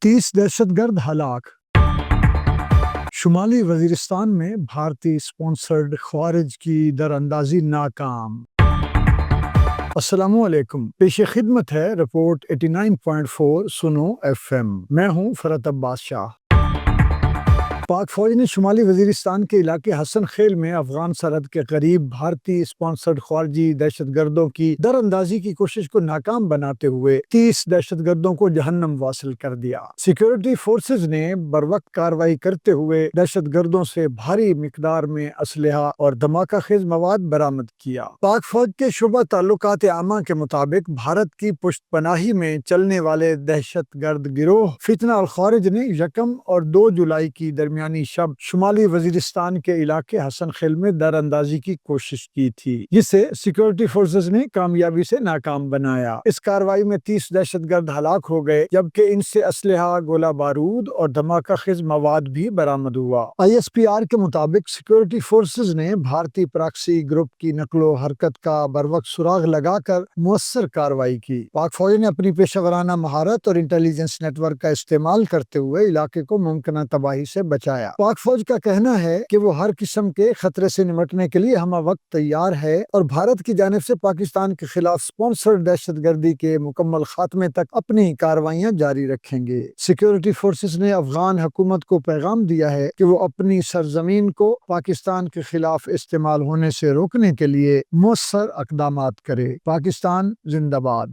30 دہشت گرد ہلاک۔ شمالی وزیرستان میں بھارتی اسپانسرڈ خوارج کی در اندازی ناکام۔ السلام علیکم، پیش خدمت ہے رپورٹ 89.4 سنو FM۔ میں ہوں فرحت عباس شاہ۔ پاک فوج نے شمالی وزیرستان کے علاقے حسن خیل میں افغان سرحد کے قریب بھارتی اسپانسرڈ خارجی دہشت گردوں کی در اندازی کی کوشش کو ناکام بناتے ہوئے 30 دہشت گردوں کو جہنم واصل کر دیا۔ سیکیورٹی فورسز نے بروقت کارروائی کرتے ہوئے دہشت گردوں سے بھاری مقدار میں اسلحہ اور دھماکہ خیز مواد برآمد کیا۔ پاک فوج کے شعبہ تعلقات عامہ کے مطابق بھارت کی پشت پناہی میں چلنے والے دہشت گرد گروہ فتنہ الخوارج نے 1 اور 2 جولائی کی درمیانی شب شمالی وزیرستان کے علاقے حسن خیل میں در اندازی کی کوشش کی تھی، جسے سیکیورٹی فورسز نے کامیابی سے ناکام بنایا۔ اس کارروائی میں 30 دہشت گرد ہلاک ہو گئے، جبکہ ان سے اسلحہ، گولہ بارود اور دھماکہ خیز مواد بھی برآمد ہوا۔ ISPR کے مطابق سیکیورٹی فورسز نے بھارتی پراکسی گروپ کی نقل و حرکت کا بروقت سراغ لگا کر مؤثر کارروائی کی۔ پاک فوج نے اپنی پیشہ ورانہ مہارت اور انٹیلیجنس نیٹ ورک کا استعمال کرتے ہوئے علاقے کو ممکنہ تباہی سے بچایا۔ پاک فوج کا کہنا ہے کہ وہ ہر قسم کے خطرے سے نمٹنے کے لیے ہمہ وقت تیار ہے اور بھارت کی جانب سے پاکستان کے خلاف اسپانسرڈ دہشت گردی کے مکمل خاتمے تک اپنی کارروائیاں جاری رکھیں گے۔ سیکیورٹی فورسز نے افغان حکومت کو پیغام دیا ہے کہ وہ اپنی سرزمین کو پاکستان کے خلاف استعمال ہونے سے روکنے کے لیے مؤثر اقدامات کرے۔ پاکستان زندہ باد۔